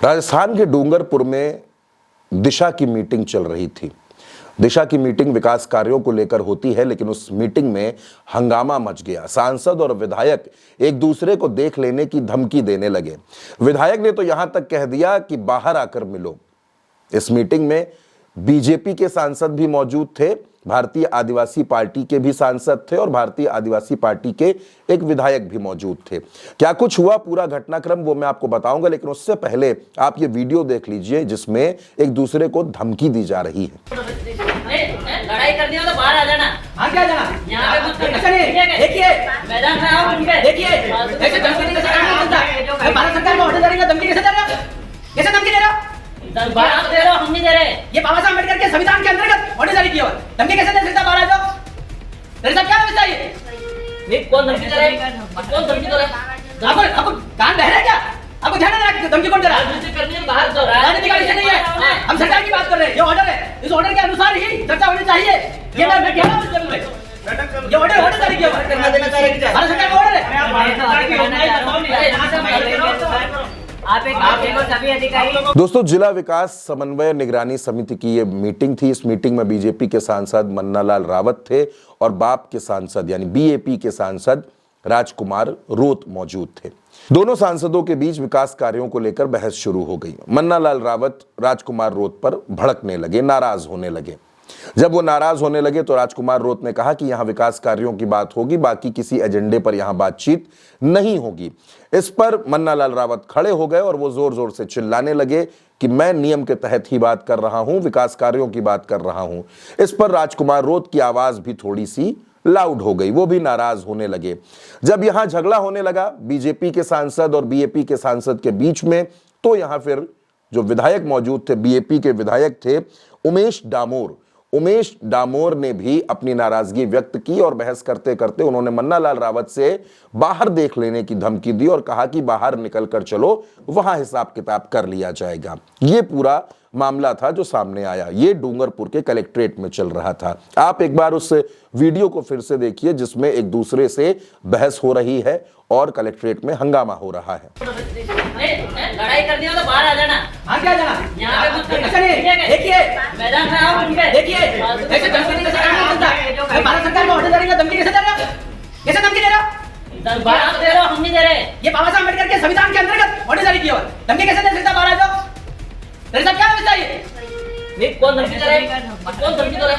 राजस्थान के डूंगरपुर में दिशा की मीटिंग चल रही थी। दिशा की मीटिंग विकास कार्यों को लेकर होती है, लेकिन उस मीटिंग में हंगामा मच गया। सांसद और विधायक एक दूसरे को देख लेने की धमकी देने लगे। विधायक ने तो यहां तक कह दिया कि बाहर आकर मिलो। इस मीटिंग में बीजेपी के सांसद भी मौजूद थे, भारतीय आदिवासी पार्टी के भी सांसद थे और भारतीय आदिवासी पार्टी के एक विधायक भी मौजूद थे। क्या कुछ हुआ, पूरा घटनाक्रम वो मैं आपको बताऊंगा, लेकिन उससे पहले आप ये वीडियो देख लीजिए जिसमें एक दूसरे को धमकी दी जा रही है। लड़ाई करनी हो तो बाहर आ जाना। हाँ क्या जाना? यहाँ पे मत करना। देखिए मैदान में आओ। देखिए ऐसे धमकी कैसे काम चलता है? भारत सरकार में ऑर्डर जारी का धमकी कैसे दे रहा? कैसे धमकी दे रहा? आप दे रहे हो, हम नहीं दे रहे। ये बाबा साहब अम्बेडकर के संविधान के अंतर्गत ऑर्डर जारी किया हुआ है। धमकी कैसे दे सकता बाहर आ जाओ? तेरे साथ क्या व्यवस्था है? नहीं, कौन धमकी दे रहा है? कौन धमकी दे रहा है? आपको कान बह रहा है क्या? आपको ध्यान है धमकी कौन दे रहा है? राजनीति करनी है, बाहर जाओ। राजनीति का विषय नहीं है, हम सरकार की बात कर रहे हैं। ये ऑर्डर है, इस ऑर्डर के अनुसार ही चर्चा होनी चाहिए। ये मैं कह रहा हूँ, ये ऑर्डर जारी किया हुआ है। भारत सरकार का ऑर्डर है। दोस्तों, जिला विकास समन्वय निगरानी समिति की ये मीटिंग थी। इस मीटिंग में बीजेपी के सांसद मन्नालाल रावत थे और बाप के सांसद यानी बीएपी के सांसद राजकुमार रोत मौजूद थे। दोनों सांसदों के बीच विकास कार्यों को लेकर बहस शुरू हो गई। मन्नालाल रावत राजकुमार रोत पर भड़कने लगे, नाराज होने लगे। जब वो नाराज होने लगे तो राजकुमार रोत ने कहा कि यहां विकास कार्यों की बात होगी, बाकी किसी एजेंडे पर यहां बातचीत नहीं होगी। इस पर मन्नालाल रावत खड़े हो गए और वो जोर जोर से चिल्लाने लगे कि मैं नियम के तहत ही बात कर रहा हूं, विकास कार्यों की बात कर रहा हूं। इस पर राजकुमार रोत की आवाज भी थोड़ी सी लाउड हो गई, वो भी नाराज होने लगे। जब यहां झगड़ा होने लगा बीजेपी के सांसद और बीएपी के सांसद के बीच में, तो यहां फिर जो विधायक मौजूद थे, बीएपी के विधायक थे उमेश डामोर ने भी अपनी नाराजगी व्यक्त की और बहस करते करते उन्होंने मन्नालाल रावत से बाहर देख लेने की धमकी दी और कहा कि बाहर निकल कर चलो, वहां हिसाब किताब कर लिया जाएगा। ये पूरा मामला था जो सामने आया। ये डूंगरपुर के कलेक्ट्रेट में चल रहा था। आप एक बार उस वीडियो को फिर से देखिए जिसमें एक दूसरे से बहस हो रही है और कलेक्ट्रेट में हंगामा हो रहा है। लड़ाई करनी हो तो बाहर आ जाना। हाँ क्या जाना? यहाँ पे मत करना। देखिए मैदान में आओ। देखिए ऐसे धमकी कैसे काम चलता है? भारत सरकार में ऑर्डर जारी का धमकी कैसे दे रहा? कैसे धमकी दे रहा? आप दे रहे हो, हम नहीं दे रहे। ये बाबा साहब अम्बेडकर के संविधान के अंतर्गत ऑर्डर जारी किया हुआ है। धमकी कैसे दे सकता बाहर आ जाओ? तेरे साथ क्या व्यवस्था है? नहीं, कौन धमकी दे रहा है? कौन धमकी दे रहा है?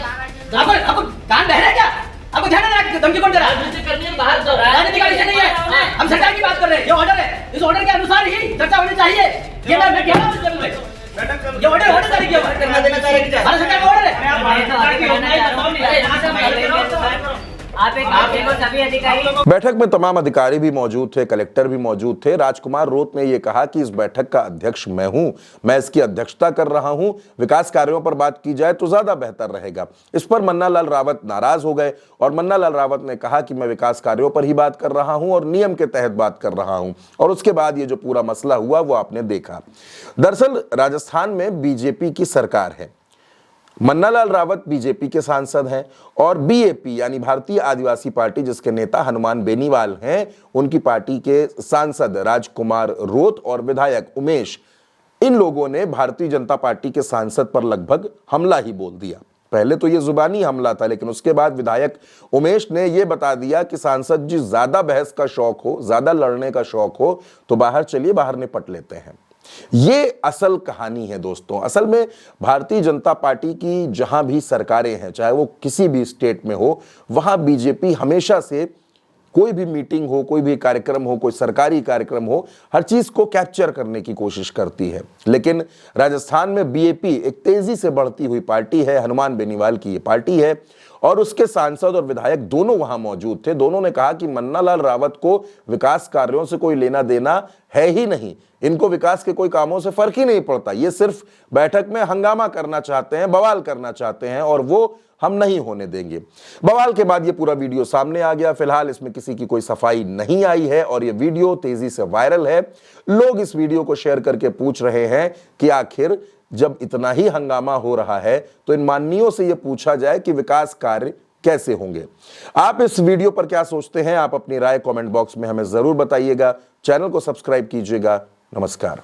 आपको कान बह रहा है क्या? आपको ध्यान है धमकी कौन दे रहा है? राजनीति करनी है, बाहर जाओ। राजनीति का विषय नहीं है, हम सरकार की बात कर रहे हैं। ये ऑर्डर है, इस ऑर्डर के अनुसार ही चर्चा होनी चाहिए। ये मैं कह रहा हूँ, ये ऑर्डर जारी किया हुआ है। भारत सरकार का ऑर्डर है। बैठक में तमाम अधिकारी भी मौजूद थे, कलेक्टर भी मौजूद थे। राजकुमार रोत ने यह कहा कि इस बैठक का अध्यक्ष मैं हूं, मैं इसकी अध्यक्षता कर रहा हूं, विकास कार्यों पर बात की जाए तो ज्यादा बेहतर रहेगा। इस पर मन्नालाल रावत नाराज हो गए और मन्नालाल रावत ने कहा कि मैं विकास कार्यों पर ही बात कर रहा हूं और नियम के तहत बात कर रहा हूं। और उसके बाद ये जो पूरा मसला हुआ वो आपने देखा। दरअसल राजस्थान में बीजेपी की सरकार है, मन्नालाल रावत बीजेपी के सांसद हैं और बीएपी यानी भारतीय आदिवासी पार्टी जिसके नेता हनुमान बेनीवाल हैं, उनकी पार्टी के सांसद राजकुमार रोत और विधायक उमेश, इन लोगों ने भारतीय जनता पार्टी के सांसद पर लगभग हमला ही बोल दिया। पहले तो ये जुबानी हमला था, लेकिन उसके बाद विधायक उमेश ने यह बता दिया कि सांसद जी ज्यादा बहस का शौक हो, ज्यादा लड़ने का शौक हो तो बाहर चलिए, बाहर निपट लेते हैं। ये असल कहानी है दोस्तों। असल में भारतीय जनता पार्टी की जहां भी सरकारें हैं, चाहे वो किसी भी स्टेट में हो, वहां बीजेपी हमेशा से कोई भी मीटिंग हो, कोई भी कार्यक्रम हो, कोई सरकारी कार्यक्रम हो, हर चीज को कैप्चर करने की कोशिश करती है। लेकिन राजस्थान में बीएपी एक तेजी से बढ़ती हुई पार्टी है, हनुमान बेनीवाल की ये पार्टी है और उसके सांसद और विधायक दोनों वहां मौजूद थे। दोनों ने कहा कि मन्नालाल रावत को विकास कार्यों से कोई लेना देना है ही नहीं, इनको विकास के कोई कामों से फर्क ही नहीं पड़ता, ये सिर्फ बैठक में हंगामा करना चाहते हैं, बवाल करना चाहते हैं और वो हम नहीं होने देंगे। बवाल के बाद ये पूरा वीडियो सामने आ गया। फिलहाल इसमें किसी की कोई सफाई नहीं आई है और ये वीडियो तेजी से वायरल है। लोग इस वीडियो को शेयर करके पूछ रहे हैं कि आखिर जब इतना ही हंगामा हो रहा है तो इन माननीयों से यह पूछा जाए कि विकास कार्य कैसे होंगे। आप इस वीडियो पर क्या सोचते हैं? आप अपनी राय कमेंट बॉक्स में हमें जरूर बताइएगा। चैनल को सब्सक्राइब कीजिएगा। नमस्कार।